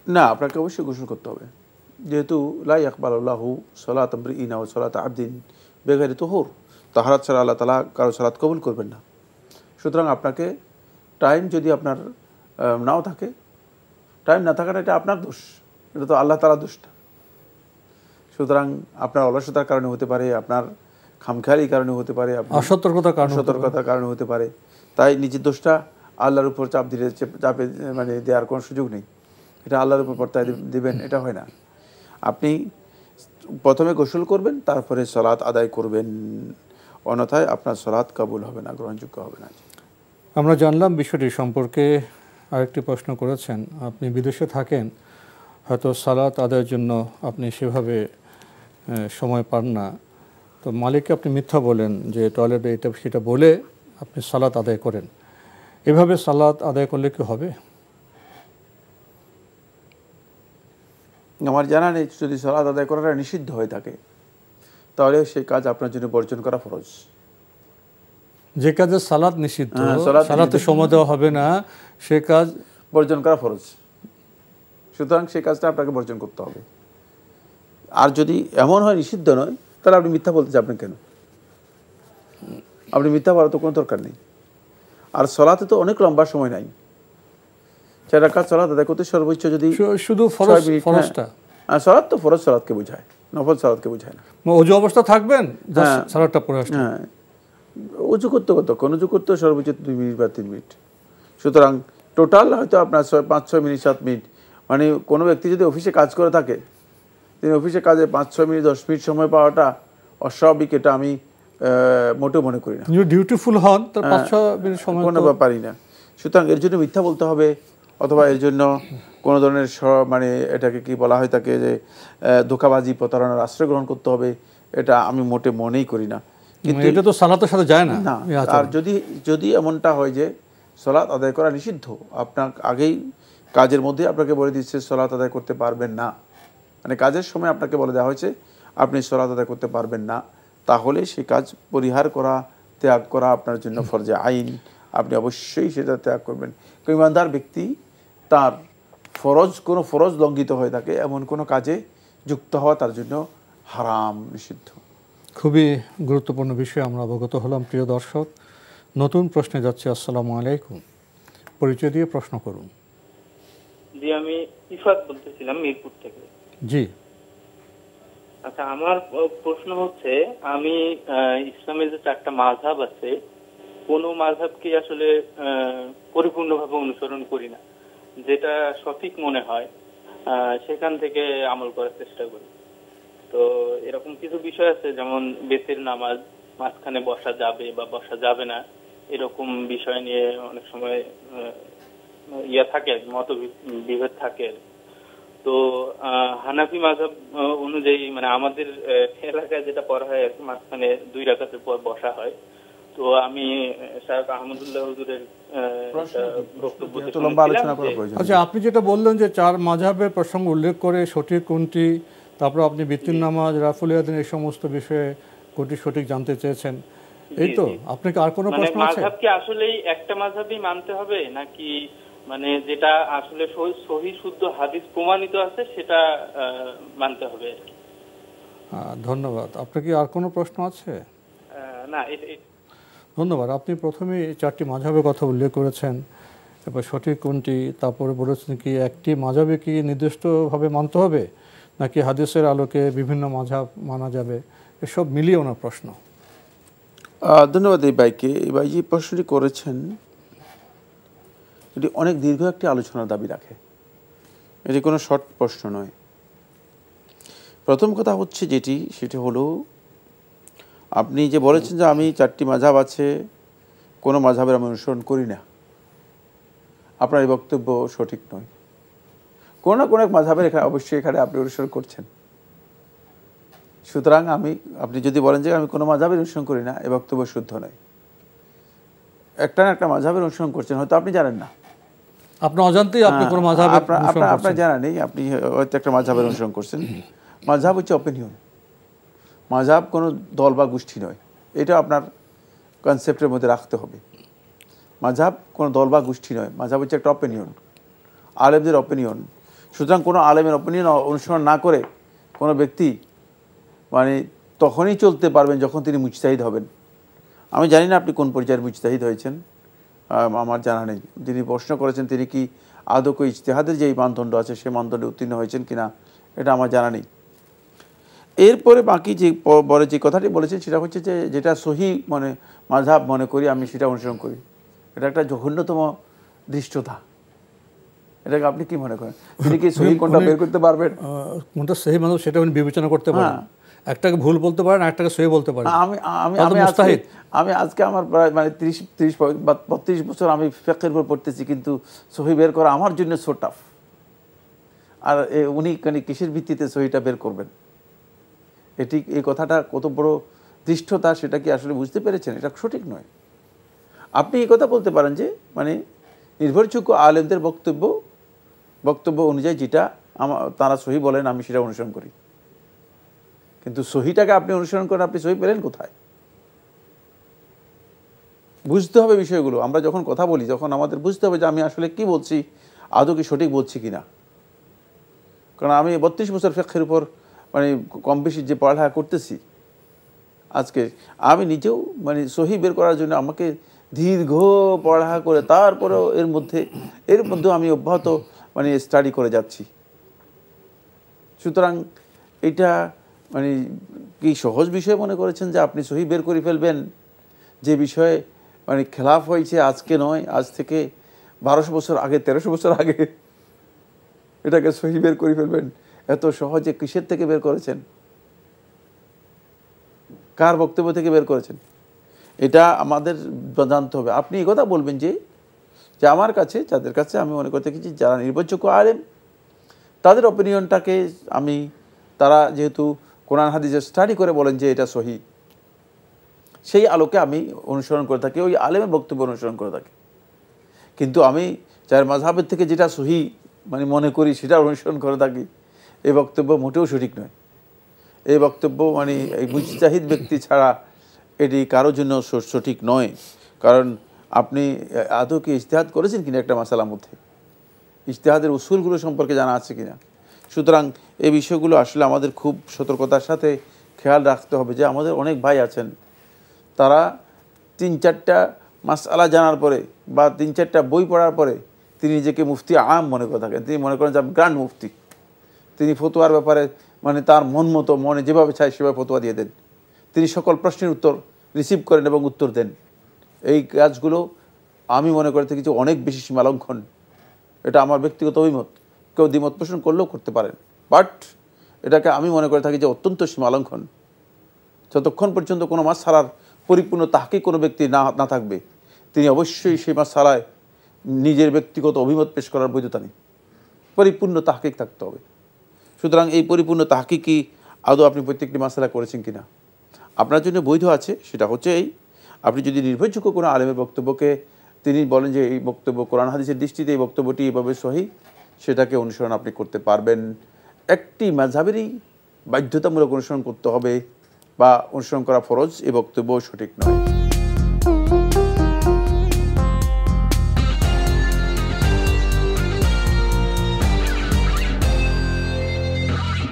না, আপনাকে অবশ্যই গোসল করতে হবে, যেহেতু লা ইয়াকবালুল্লাহু সালাত আমরিইন ওয়া সালাত আবদিন বিগাইরি তুহুর, তাহারাত ছাড়া আল্লাহ তাআলা কারো সালাত কবুল করবেন না। সুতরাং আপনাকে টাইম যদি আপনার নাও থাকে, টাইম না থাকাটা এটা আপনার দোষ, এটা তো আল্লাহ তাআলার দোষ না। সুতরাং আপনার অলসতার কারণে হতে পারে, আপনার খামখেয়ালির কারণে হতে পারে, অসতর্কতার কারণে হতে পারে। তাই নিজের দোষটা আল্লাহর উপর চাপে মানে দেওয়ার কোনো সুযোগ নেই। এটা আল্লাহর উপর বর্তায় দিবেন, এটা হয় না। আপনি প্রথমে গোসল করবেন, তারপরে সালাত আদায় করবেন, অন্যথায় আপনার সালাত কবুল হবে না, গ্রহণযোগ্য হবে না। আমরা জানলাম বিষয়টি সম্পর্কে। আরেকটি প্রশ্ন করেছেন, আপনি বিদেশে থাকেন, হয়তো সালাত আদায়ের জন্য আপনি সেভাবে সময় পান না, তো মালিককে আপনি মিথ্যা বলেন যে টয়লেটে এটা সেটা বলে আপনি সালাত আদায় করেন, এভাবে সালাত আদায় করলে কি হবে? আমার জানা নেই, যদি সালাত আদায় করাটা নিষিদ্ধ হয়ে থাকে তাহলে সেই কাজ আপনার জন্য বর্জন করা ফরজ। যে কাজে সালাত নিষিদ্ধ, সালাতে সময় দেওয়া হবে না, সে কাজ বর্জন করা ফরজ। সুতরাং সেই কাজটা আপনাকে বর্জন করতে হবে। আর যদি এমন হয় নিষিদ্ধ নয়, তাহলে আপনি মিথ্যা বলতে যাবেন কেন? আপনি মিথ্যা বলার তো কোনো দরকার নেই। আর সালাতে তো অনেক লম্বা সময় নাই, 4 রাকাত সালাত আদায় করতে সর্বোচ্চ যদি শুধু ফরজটা, সালাত তো ফরজ সালাতকে বোঝায়, নফল সালাতকে বোঝায় না। ওযু অবস্থা থাকবেন, সালাতটা পড়ে আসবেন। হ্যাঁ, উজু করতে কতক্ষণ? উজু করতে সর্বোচ্চ 2 মিনিট বা 3 মিনিট। সুতরাং টোটাল হয়তো আপনার 5-6 মিনিট 7 মিনিট, মানে কোনো ব্যক্তি যদি অফিসে কাজ করে থাকে, তিনি অফিসে কাজে 5-6 মিনিট 10 মিনিট সময় পাওয়াটা অস্বাভাবিক, এটা আমি মোটেও মনে করি না। ডিউটিফুল হন, তার 5-6 মিনিট সময় কোনো ব্যাপারই না। সুতরাং এর জন্য মিথ্যা বলতে হবে, অথবা এর জন্য কোনো ধরনের মানে এটাকে কি বলা হয় তাকে, যে ধোঁকাবাজি প্রতারণার আশ্রয় গ্রহণ করতে হবে, এটা আমি মোটে মনেই করি না। কিন্তু এটা তো সালাতের সাথে যায় না। আর যদি এমনটা হয় যে সালাত আদায় করা নিষিদ্ধ, আপনার আগেই কাজের মধ্যে আপনাকে বলে দিচ্ছে সালাত আদায় করতে পারবেন না, মানে কাজের সময় আপনাকে বলে দেওয়া হয়েছে আপনি সালাত আদায় করতে পারবেন না, তাহলে সেই কাজ পরিহার করা, ত্যাগ করা আপনার জন্য ফরজে আইন। আপনি অবশ্যই সেটা ত্যাগ করবেন। ইমানদার ব্যক্তি তার কোনো ফরজ লঙ্ঘিত হয়ে থাকে এমন কোনো কাজে যুক্ত হওয়া তার জন্য হারাম, নিষিদ্ধ। খুবই গুরুত্বপূর্ণ বিষয় আমরা অবগত হলাম। প্রিয় দর্শক, নতুন প্রশ্নে যাচ্ছে। আসসালামু আলাইকুম, পরিচয় দিয়ে প্রশ্ন করুন। জি, আমি ইফাত বলতেছিলাম মিরপুর থেকে। জি, আচ্ছা, আমার প্রশ্ন হচ্ছে, আমি ইসলামের যে 4টা মাযহাব আছে, কোনো মাযহাবকে আসলে পরিপূর্ণভাবে অনুসরণ করি না, যেটা সঠিক মনে হয় সেখান থেকে আমল করার চেষ্টা করি। তো এরকম কিছু বিষয় আছে, যেমন বেতের নামাজ, মাঝখানে বসা যাবে বা বসা যাবে না, এরকম বিষয় নিয়ে অনেক সময় থাকে, মতবিভেদ থাকে। তো হানাফি মাযহাব অনুযায়ী, মানে আমাদের এলাকায় যেটা পড়া হয় আর কি, মাঝখানে 2 রাকাতের পর বসা হয়। তো আমি শায়খ আহমদুল্লাহ হুজুরের বক্তব্য, আচ্ছা, আপনি যেটা বললেন যে 4 মাযহাবের প্রসঙ্গ উল্লেখ করে সঠিক কোনটি, তারপর আপনি বিতির নামাজ, রাফুল ইয়াদাইন, এই সমস্ত বিষয়ে কোনটি সঠিক জানতে চেয়েছেন, এই তো? আপনাকে আর কোনো প্রশ্ন আছে? মাযহাব কি আসলেই একটা মাযহাবই মানতে হবে, নাকি মানে যেটা আসলে সহি শুদ্ধ হাদিস প্রমাণিত আছে সেটা মানতে হবে? ধন্যবাদ। আপনার কি আর কোনো প্রশ্ন আছে? না, ধন্যবাদ। আপনি প্রথমে 4টি মাযহাবের কথা উল্লেখ করেছেন, এবার সঠিক কোনটি, তারপরে বলেছেন কি একটি মাযহাবে কি নির্দিষ্টভাবে মানতে হবে, নাকি হাদিসের আলোকে বিভিন্ন মাযহাব মানা যাবে, এসব মিলিয়ে ওনার প্রশ্ন। ধন্যবাদ এই ভাইকে। এই ভাই যে প্রশ্নটি করেছেন এটি অনেক দীর্ঘ একটি আলোচনার দাবি রাখে, এটি কোনো শর্ট প্রশ্ন নয়। প্রথম কথা হচ্ছে সেটি হলো, আপনি যে বলেছেন যে আমি 4টি মাযহাব আছে, কোনো মাযহাবের আমি অনুসরণ করি না, আপনার এই বক্তব্য সঠিক নয়। কোনো না কোনো এক মাযহাবের অবশ্যই এখানে আপনি অনুসরণ করছেন। সুতরাং আপনি যদি বলেন যে আমি কোনো মাযহাবের অনুসরণ করি না, এই বক্তব্য শুদ্ধ নয়। একটা না একটা মাযহাবের অনুসরণ করছেন, হয়তো আপনি জানেন না, আপনার অজান্তেই আপনি কোনো মাযহাবের আপনার জানা নেই, আপনি হয়তো একটা মাযহাবের অনুসরণ করছেন। মাযহাব হচ্ছে অপিনিয়ন, মাযহাব কোনো দল বা গোষ্ঠী নয়, এটা আপনার কনসেপ্টের মধ্যে রাখতে হবে। মাযহাব কোনো দল বা গোষ্ঠী নয়, মাযহাব হচ্ছে একটা অপিনিয়ন, আলেমদের অপিনিয়ন। সুতরাং কোনো আলেমের অপিনিয়ন অনুসরণ না করে কোনো ব্যক্তি মানে তখনই চলতে পারবেন যখন তিনি মুজতাহিদ হবেন। আমি জানি না আপনি কোন পর্যায়ের মুজতাহিদ হয়েছেন, আমার জানা নেই। যিনি প্রশ্ন করেছেন তিনি কি আদৌ ইজতিহাদের যেই মানদণ্ড আছে সেই মানদণ্ডে উত্তীর্ণ হয়েছেন কিনা এটা আমার জানা নেই। এরপরে বাকি যে পরে যে কথাটি বলেছেন সেটা হচ্ছে যে যেটা সহি মাযহাব মনে করি আমি সেটা অনুসরণ করি। এটা একটা জঘন্যতম দৃষ্টতা। এটাকে আপনি কি মনে করেন? তিনি কি সহি কোনটা বের করতে পারবেন? কোনটা সহি মাযহাব সেটা উনি বিবেচনা করতে পারেন। একটাকে ভুল বলতে পারেন, একটাকে সহি বলতে পারেন। আমি আজকে আমার প্রায় 30-32 বছর আমি ফিকহের উপর পড়তেছি, কিন্তু সহি বের করা আমার জন্য সো টাফ। আর উনি কিসের ভিত্তিতে সহিটা বের করবেন? এই কথাটা কত বড় দৃষ্টতা সেটা কি আসলে বুঝতে পেরেছেন? এটা সঠিক নয়। আপনি এই কথা বলতে পারেন যে নির্ভরযোগ্য আলেমদের বক্তব্য অনুযায়ী যেটা তারা সহি বলেন আমি সেটা অনুসরণ করি, কিন্তু সহিটাকে আপনি অনুসরণ করেন, আপনি সহি পেলেন কোথায়? বুঝতে হবে বিষয়গুলো। আমরা যখন কথা বলি যখন আমাদের বুঝতে হবে যে আমি আসলে কি বলছি, আদৌ কি সঠিক বলছি কিনা। কারণ আমি 32 বছর ফিকহের উপর কম বেশি যে পড়ালেখা করতেছি, আজকে আমি নিজেও সহি বের করার জন্য আমাকে দীর্ঘ পড়ালেখা করে তারপরেও এর মধ্যে আমি অব্যাহত স্টাডি করে যাচ্ছি। সুতরাং এটা কি সহজ বিষয় মনে করেছেন যে আপনি সহি বের করে ফেলবেন, যে বিষয়ে খেলাফ হয়েছে আজকে নয়, আজ থেকে 1200 বছর আগে, 1300 বছর আগে, এটাকে সহি বের করে ফেলবেন এত সহজে? কিসের থেকে বের করেছেন? কার বক্তব্য থেকে বের করেছেন? এটা আমাদের জানতে হবে। আপনি এই কথা বলবেন যে আমার কাছে, যাদের কাছে আমি মনে করতে দেখেছি যারা নির্ভরযোগ্য আলেম, তাদের অপিনিয়নটাকে তারা যেহেতু কোরআন হাদিসের স্টাডি করে বলেন যে এটা সহি, সেই আলোকে আমি অনুসরণ করে থাকি, ওই আলেমের বক্তব্য অনুসরণ করে থাকি। কিন্তু আমি যার মাযহাবের থেকে যেটা সহি মনে করি সেটা অনুসরণ করে থাকি, এই বক্তব্য মোটেও সঠিক নয়। এই বক্তব্য এই মুজতাহিদ ব্যক্তি ছাড়া এটি কারোর জন্য সঠিক নয়। কারণ আপনি আদৌ কি ইজতিহাদ করেছেন কিনা একটা মাসালার মধ্যে, ইজতিহাদের উসুলগুলো সম্পর্কে জানা আছে কিনা। সুতরাং এই বিষয়গুলো আসলে আমাদের খুব সতর্কতার সাথে খেয়াল রাখতে হবে যে আমাদের অনেক ভাই আছেন তারা 3-4টা মাসআলা জানার পরে বা 3-4টা বই পড়ার পরে তিনি নিজেকে মুফতি আম মনে করে থাকেন। তিনি মনে করেন যে গ্র্যান্ড মুফতি, তিনি ফতোয়ার ব্যাপারে তার মন মতো মনে যেভাবে চায় সেভাবে ফতোয়া দিয়ে দেন। তিনি সকল প্রশ্নের উত্তর রিসিভ করেন এবং উত্তর দেন। এই কাজগুলো আমি মনে করে থাকি যে অনেক বেশি সীমালঙ্ঘন। এটা আমার ব্যক্তিগত অভিমত, কেউ দ্বিমত পোষণ করলেও করতে পারেন, বাট এটাকে আমি মনে করে থাকি যে অত্যন্ত সীমালঙ্ঘন। যতক্ষণ পর্যন্ত কোনো মাসআলার পরিপূর্ণ তাহকিক কোনো ব্যক্তি না থাকবে, তিনি অবশ্যই সেই মাসআলায় নিজের ব্যক্তিগত অভিমত পেশ করার বৈধতা নেই। পরিপূর্ণ তাহকিক থাকতে হবে। সুতরাং এই পরিপূর্ণ তাহকিকই আদৌ আপনি প্রত্যেকটি মাসআলা করেছেন কিনা আপনার জন্য বৈধ আছে, সেটা হচ্ছে আপনি যদি নির্ভরযোগ্য কোনো আলেমের বক্তব্যকে তিনি বলেন যে এই বক্তব্য কোরআন হাদিসের দৃষ্টিতে এই বক্তব্যটি এভাবে সহি, সেটাকে অনুসরণ আপনি করতে পারবেন। একটি মাযহাবেরই বাধ্যতামূলক অনুসরণ করতে হবে বা অনুসরণ করা ফরজ, এই বক্তব্য সঠিক নয়।